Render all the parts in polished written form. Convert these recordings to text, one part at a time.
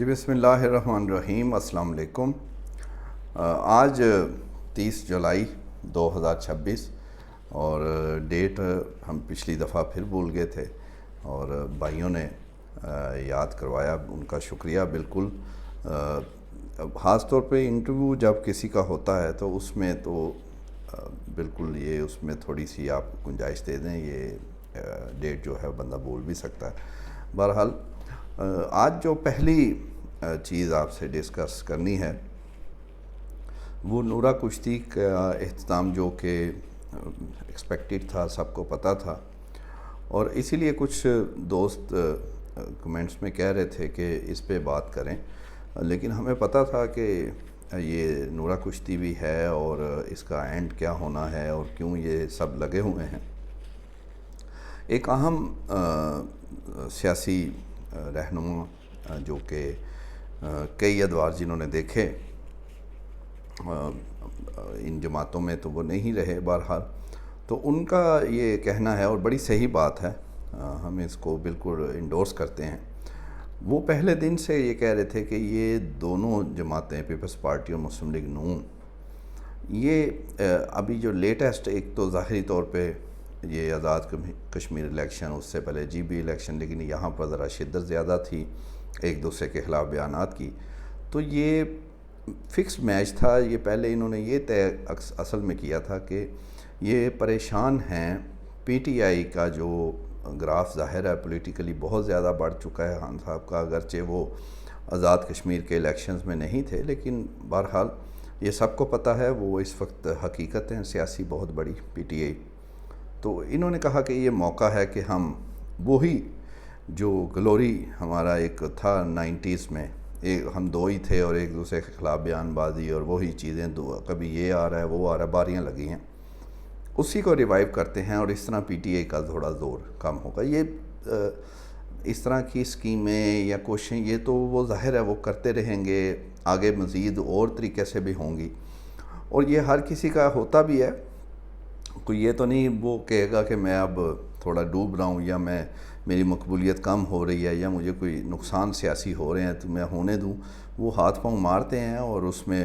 جی بسم اللہ الرحمن الرحیم، السلام علیکم۔ آج 30 جولائی 2026 اور ڈیٹ ہم پچھلی دفعہ پھر بھول گئے تھے اور بھائیوں نے یاد کروایا، ان کا شکریہ۔ بالکل خاص طور پہ انٹرویو جب کسی کا ہوتا ہے تو اس میں تو بالکل یہ اس میں تھوڑی سی آپ گنجائش دے دیں، یہ ڈیٹ جو ہے بندہ بھول بھی سکتا ہے۔ بہرحال آج جو پہلی چیز آپ سے ڈسکس کرنی ہے وہ نورہ کشتی کا اختتام، جو کہ ایکسپیکٹڈ تھا، سب کو پتہ تھا، اور اسی لیے کچھ دوست کمنٹس میں کہہ رہے تھے کہ اس پہ بات کریں، لیکن ہمیں پتہ تھا کہ یہ نورہ کشتی بھی ہے اور اس کا اینڈ کیا ہونا ہے اور کیوں یہ سب لگے ہوئے ہیں۔ ایک اہم سیاسی رہنما جو کہ کئی ادوار جنہوں نے دیکھے ان جماعتوں میں تو وہ نہیں رہے، بہرحال تو ان کا یہ کہنا ہے، اور بڑی صحیح بات ہے، ہم اس کو بالکل انڈورس کرتے ہیں۔ وہ پہلے دن سے یہ کہہ رہے تھے کہ یہ دونوں جماعتیں، پیپلز پارٹی اور مسلم لیگ نون، یہ ابھی جو لیٹسٹ، ایک تو ظاہری طور پہ یہ آزاد کشمیر الیکشن، اس سے پہلے جی بی الیکشن، لیکن یہاں پر ذرا شدت زیادہ تھی ایک دوسرے کے خلاف بیانات کی، تو یہ فکس میچ تھا۔ یہ پہلے انہوں نے یہ طے اصل میں کیا تھا کہ یہ پریشان ہیں، پی ٹی آئی کا جو گراف ظاہر ہے پولیٹیکلی بہت زیادہ بڑھ چکا ہے خان صاحب کا، اگرچہ وہ آزاد کشمیر کے الیکشنز میں نہیں تھے، لیکن بہرحال یہ سب کو پتہ ہے، وہ اس وقت حقیقت ہے سیاسی بہت بڑی پی ٹی آئی۔ تو انہوں نے کہا کہ یہ موقع ہے کہ ہم وہی جو گلوری ہمارا ایک تھا 90s میں، ہم دو ہی تھے اور ایک دوسرے کے خلاف بیان بازی اور وہی چیزیں، کبھی یہ آ رہا ہے وہ آ رہا ہے، باریاں لگی ہیں، اسی کو ریوائیو کرتے ہیں اور اس طرح پی ٹی آئی کا تھوڑا زور کم ہوگا۔ یہ اس طرح کی اسکیمیں یا کوششیں، یہ تو وہ ظاہر ہے وہ کرتے رہیں گے، آگے مزید اور طریقے سے بھی ہوں گی، اور یہ ہر کسی کا ہوتا بھی ہے۔ کوئی یہ تو نہیں وہ کہے گا کہ میں اب تھوڑا ڈوب رہا ہوں، یا میری مقبولیت کم ہو رہی ہے، یا مجھے کوئی نقصان سیاسی ہو رہے ہیں تو میں ہونے دوں۔ وہ ہاتھ پاؤں مارتے ہیں اور اس میں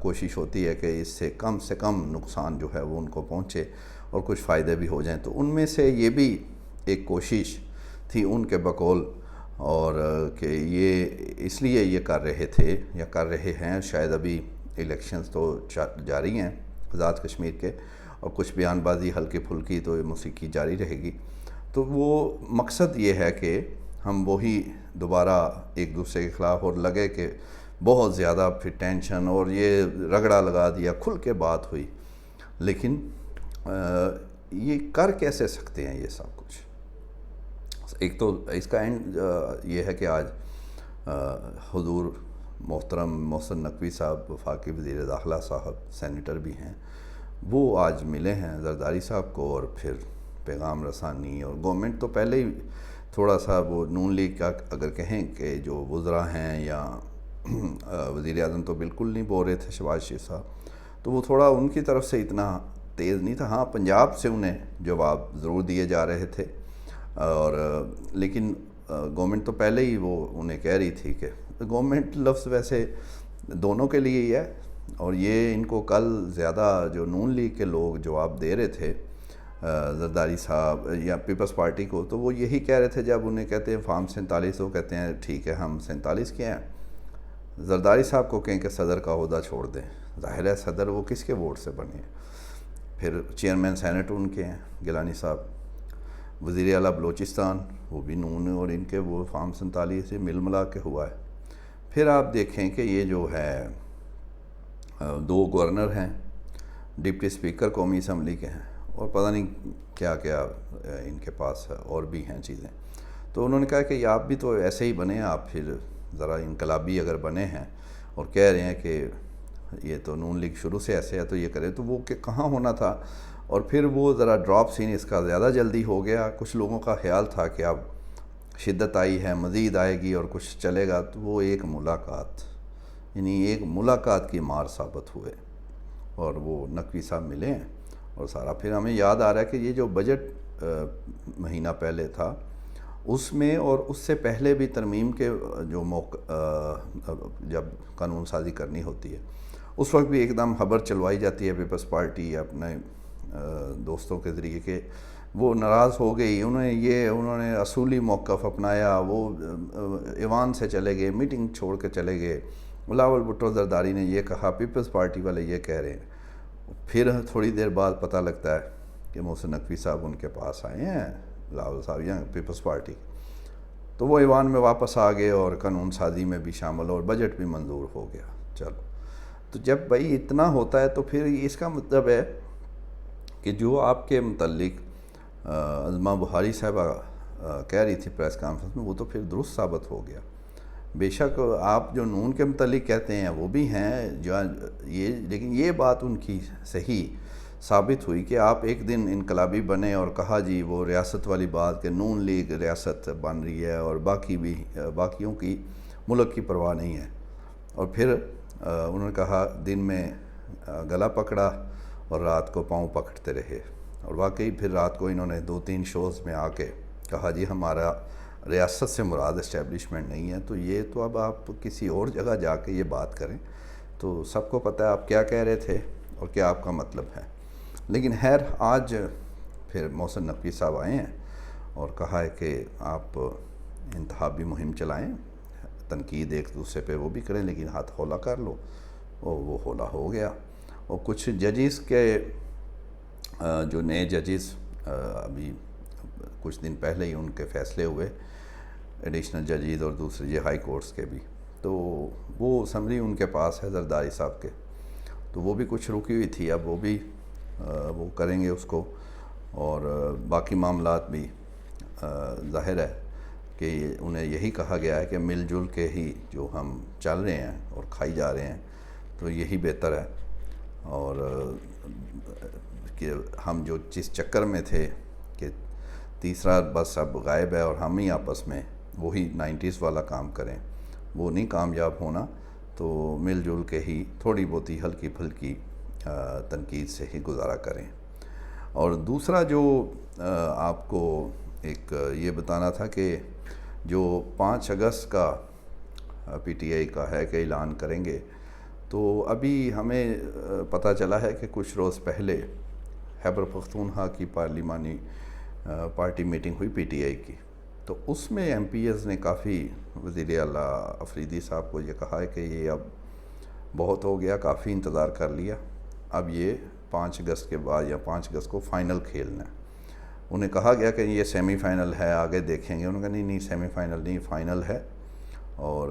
کوشش ہوتی ہے کہ اس سے کم نقصان جو ہے وہ ان کو پہنچے اور کچھ فائدے بھی ہو جائیں۔ تو ان میں سے یہ بھی ایک کوشش تھی ان کے بقول، اور کہ یہ اس لیے یہ کر رہے تھے یا کر رہے ہیں، شاید ابھی الیکشنز تو جاری ہیں آزاد کشمیر کے، اور کچھ بیان بازی ہلکی پھلکی تو موسیقی جاری رہے گی، تو وہ مقصد یہ ہے کہ ہم وہی دوبارہ ایک دوسرے کے خلاف، اور لگے کہ بہت زیادہ پھر ٹینشن اور یہ رگڑا لگا دیا، کھل کے بات ہوئی، لیکن یہ کر کیسے سکتے ہیں یہ سب کچھ؟ ایک تو اس کا اینڈ یہ ہے کہ آج حضور محترم محسن نقوی صاحب، وفاقی وزیر داخلہ صاحب، سینیٹر بھی ہیں، وہ آج ملے ہیں زرداری صاحب کو، اور پھر پیغام رسانی، اور گورنمنٹ تو پہلے ہی تھوڑا سا وہ نون لیگ کا اگر کہیں کہ جو وزراء ہیں یا وزیر اعظم تو بالکل نہیں بول رہے تھے، شہباز شریف صاحب، تو وہ تھوڑا ان کی طرف سے اتنا تیز نہیں تھا۔ ہاں پنجاب سے انہیں جواب ضرور دیے جا رہے تھے، اور لیکن گورنمنٹ تو پہلے ہی وہ انہیں کہہ رہی تھی کہ گورنمنٹ لفظ ویسے دونوں کے لیے ہی ہے، اور یہ ان کو کل زیادہ جو نون لیگ کے لوگ جواب دے رہے تھے زرداری صاحب یا پیپلز پارٹی کو، تو وہ یہی کہہ رہے تھے جب انہیں کہتے ہیں فارم 47، وہ کہتے ہیں ٹھیک ہے ہم 47 کے ہیں، زرداری صاحب کو کہیں کہ صدر کا عہدہ چھوڑ دیں، ظاہر ہے صدر وہ کس کے ووٹ سے بنے ہیں، پھر چیئرمین سینٹ ان کے ہیں گیلانی صاحب، وزیر اعلیٰ بلوچستان وہ بھی نون، اور ان کے وہ فارم 47 سے مل ملا کے ہوا ہے۔ پھر آپ دیکھیں کہ یہ جو ہے 2 گورنر ہیں، ڈپٹی اسپیکر قومی اسمبلی کے ہیں، اور پتہ نہیں کیا کیا ان کے پاس اور بھی ہیں چیزیں۔ تو انہوں نے کہا کہ آپ بھی تو ایسے ہی بنے، آپ پھر ذرا انقلابی اگر بنے ہیں اور کہہ رہے ہیں کہ یہ تو نون لیگ شروع سے ایسے ہے تو یہ کرے، تو وہ کہ کہاں ہونا تھا۔ اور پھر وہ ذرا ڈراپ سین اس کا زیادہ جلدی ہو گیا، کچھ لوگوں کا خیال تھا کہ اب شدت آئی ہے، مزید آئے گی اور کچھ چلے گا، تو وہ ایک ملاقات، یعنی ایک ملاقات کی مار ثابت ہوئے، اور وہ نقوی صاحب ملے ہیں، اور سارا پھر ہمیں یاد آ رہا ہے کہ یہ جو بجٹ مہینہ پہلے تھا اس میں اور اس سے پہلے بھی ترمیم کے جو موقع جب قانون سازی کرنی ہوتی ہے اس وقت بھی ایک دم خبر چلوائی جاتی ہے پیپلز پارٹی اپنے دوستوں کے ذریعے کہ وہ ناراض ہو گئی، انہوں نے اصولی موقف اپنایا، وہ ایوان سے چلے گئے، میٹنگ چھوڑ کے چلے گئے، بلاول بھٹو زرداری نے یہ کہا، پیپلز پارٹی والے یہ کہہ رہے ہیں۔ پھر تھوڑی دیر بعد پتہ لگتا ہے کہ محسن نقوی صاحب ان کے پاس آئے ہیں، بلاول صاحب یا پیپلز پارٹی، تو وہ ایوان میں واپس آ گئے اور قانون سازی میں بھی شامل اور بجٹ بھی منظور ہو گیا۔ چلو، تو جب بھائی اتنا ہوتا ہے تو پھر اس کا مطلب ہے کہ جو آپ کے متعلق عظمہ بخاری صاحبہ کہہ رہی تھی پریس کانفرنس میں، وہ تو پھر درست ثابت ہو گیا۔ بے شک آپ جو نون کے متعلق کہتے ہیں وہ بھی ہیں جو لیکن یہ بات ان کی صحیح ثابت ہوئی کہ آپ ایک دن انقلابی بنے اور کہا جی وہ ریاست والی بات کہ نون لیگ ریاست بن رہی ہے اور باقیوں کی ملک کی پرواہ نہیں ہے، اور پھر انہوں نے کہا دن میں گلا پکڑا اور رات کو پاؤں پکڑتے رہے، اور واقعی پھر رات کو انہوں نے 2-3 شوز میں آ کے کہا جی ہمارا ریاست سے مراد اسٹیبلشمنٹ نہیں ہے، تو یہ تو اب آپ کسی اور جگہ جا کے یہ بات کریں تو سب کو پتہ ہے آپ کیا کہہ رہے تھے اور کیا آپ کا مطلب ہے۔ لیکن خیر آج پھر محسن نقوی صاحب آئے ہیں اور کہا ہے کہ آپ انتخابی مہم چلائیں، تنقید ایک دوسرے پہ وہ بھی کریں لیکن ہاتھ ہولا کر لو، اور وہ ہولا ہو گیا۔ اور کچھ ججز کے جو نئے ججز ابھی کچھ دن پہلے ہی ان کے فیصلے ہوئے، ایڈیشنل ججز اور دوسرے یہ ہائی کورٹس کے بھی، تو وہ سمری ان کے پاس ہے زرداری صاحب کے، تو وہ بھی کچھ رکی ہوئی تھی، اب وہ بھی وہ کریں گے اس کو، اور باقی معاملات بھی ظاہر ہے کہ انہیں یہی کہا گیا ہے کہ مل جل کے ہی جو ہم چل رہے ہیں اور کھائی جا رہے ہیں تو یہی بہتر ہے، اور کہ ہم جو جس چکر میں تھے کہ تیسرا بس اب غائب ہے اور ہم ہی آپس میں وہی 90s والا کام کریں، وہ نہیں کامیاب ہونا، تو مل جل کے ہی تھوڑی بہت ہی ہلکی پھلکی تنقید سے ہی گزارا کریں۔ اور دوسرا جو آپ کو ایک یہ بتانا تھا کہ جو 5 اگست کا پی ٹی آئی کا ہے کہ اعلان کریں گے، تو ابھی ہمیں پتہ چلا ہے کہ کچھ روز پہلے خیبر پختونخوا کی پارلیمانی پارٹی میٹنگ ہوئی پی ٹی آئی کی، تو اس میں ایم پی ایز نے کافی وزیر اعلیٰ افریدی صاحب کو یہ کہا ہے کہ یہ اب بہت ہو گیا، کافی انتظار کر لیا، اب یہ 5 اگست کے بعد یا 5 اگست کو فائنل کھیلنا ہے۔ انہیں کہا گیا کہ یہ سیمی فائنل ہے، آگے دیکھیں گے، انہوں نے کہا نہیں سیمی فائنل نہیں، فائنل ہے، اور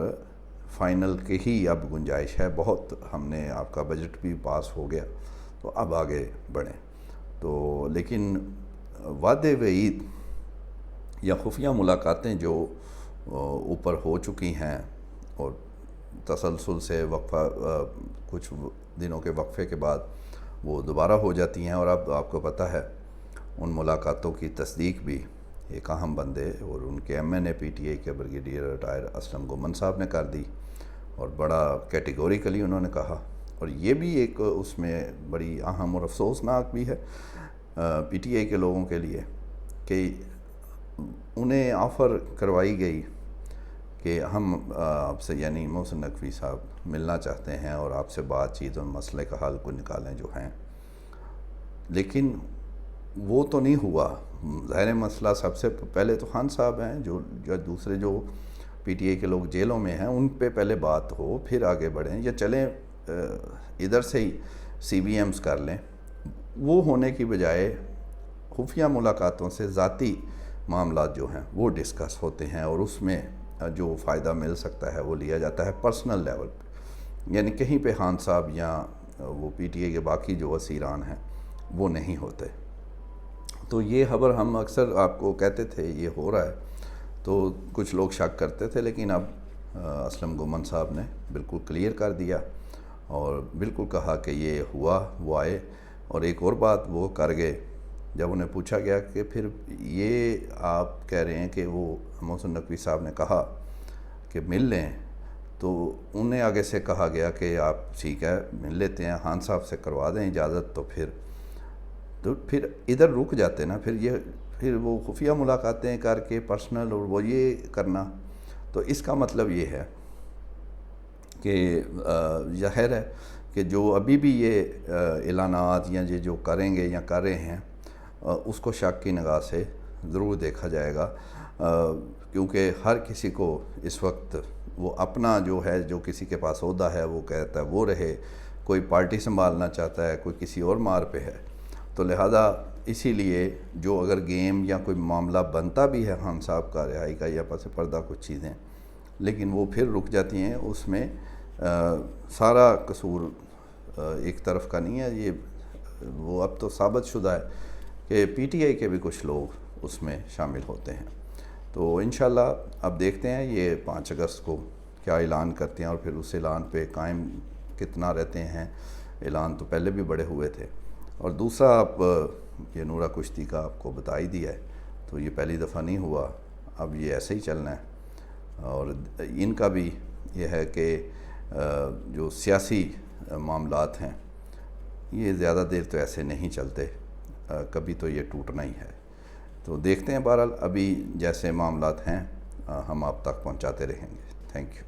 فائنل کی ہی اب گنجائش ہے، بہت ہم نے آپ کا بجٹ بھی پاس ہو گیا تو اب آگے بڑھیں۔ تو لیکن وعدے وعید یا خفیہ ملاقاتیں جو اوپر ہو چکی ہیں اور تسلسل سے کچھ دنوں کے وقفے کے بعد وہ دوبارہ ہو جاتی ہیں، اور اب آپ کو پتہ ہے ان ملاقاتوں کی تصدیق بھی ایک اہم بندے اور ان کے M N A P T I کے بریگیڈیئر ریٹائر اسلم گومن صاحب نے کر دی، اور بڑا کیٹیگوریکلی انہوں نے کہا، اور یہ بھی ایک اس میں بڑی اہم اور افسوسناک بھی ہے پی ٹی آئی کے لوگوں کے لیے کہ انہیں آفر کروائی گئی کہ ہم آپ سے یعنی محسن نقوی صاحب ملنا چاہتے ہیں اور آپ سے بات چیت اور مسئلے کا حل کو نکالیں جو ہیں، لیکن وہ تو نہیں ہوا۔ ظاہر مسئلہ سب سے پہلے تو خان صاحب ہیں، جو دوسرے جو پی ٹی آئی کے لوگ جیلوں میں ہیں ان پہ پہلے بات ہو، پھر آگے بڑھیں، یا چلیں ادھر سے ہی سی بی ایمز کر لیں، وہ ہونے کی بجائے خفیہ ملاقاتوں سے ذاتی معاملات جو ہیں وہ ڈسکس ہوتے ہیں، اور اس میں جو فائدہ مل سکتا ہے وہ لیا جاتا ہے پرسنل لیول پہ، یعنی کہیں پہ خان صاحب یا وہ پی ٹی آئی کے باقی جو اسیران ہیں وہ نہیں ہوتے۔ تو یہ خبر ہم اکثر آپ کو کہتے تھے یہ ہو رہا ہے، تو کچھ لوگ شک کرتے تھے، لیکن اب اسلم گومن صاحب نے بالکل کلیئر کر دیا اور بالکل کہا کہ یہ ہوا، وہ آئے، اور ایک اور بات وہ کر گئے، جب انہیں پوچھا گیا کہ پھر یہ آپ کہہ رہے ہیں کہ وہ محسن نقوی صاحب نے کہا کہ مل لیں، تو انہیں آگے سے کہا گیا کہ آپ ٹھیک ہے مل لیتے ہیں، خان صاحب سے کروا دیں اجازت، تو پھر ادھر رک جاتے نا، پھر یہ پھر وہ خفیہ ملاقاتیں کر کے پرسنل اور وہ یہ کرنا، تو اس کا مطلب یہ ہے کہ ظاہر ہے کہ جو ابھی بھی یہ اعلانات یا یہ جو کریں گے یا کر رہے ہیں اس کو شک کی نگاہ سے ضرور دیکھا جائے گا، کیونکہ ہر کسی کو اس وقت وہ اپنا جو ہے، جو کسی کے پاس عہدہ ہے وہ کہتا ہے وہ رہے، کوئی پارٹی سنبھالنا چاہتا ہے، کوئی کسی اور مار پہ ہے، تو لہذا اسی لیے جو اگر گیم یا کوئی معاملہ بنتا بھی ہے خان صاحب کا رہائی کا یا پس پردہ کچھ چیزیں، لیکن وہ پھر رک جاتی ہیں، اس میں سارا قصور ایک طرف کا نہیں ہے، یہ وہ اب تو ثابت شدہ ہے کہ پی ٹی آئی کے بھی کچھ لوگ اس میں شامل ہوتے ہیں۔ تو انشاءاللہ اب دیکھتے ہیں یہ 5 اگست کو کیا اعلان کرتے ہیں اور پھر اس اعلان پہ قائم کتنا رہتے ہیں۔ اعلان تو پہلے بھی بڑے ہوئے تھے، اور دوسرا اب یہ نورہ کشتی کا آپ کو بتا ہی دیا ہے، تو یہ پہلی دفعہ نہیں ہوا، اب یہ ایسے ہی چلنا ہے۔ اور ان کا بھی یہ ہے کہ جو سیاسی معاملات ہیں یہ زیادہ دیر تو ایسے نہیں چلتے، کبھی تو یہ ٹوٹنا ہی ہے۔ تو دیکھتے ہیں، بہرحال ابھی جیسے معاملات ہیں ہم آپ تک پہنچاتے رہیں گے۔ Thank you.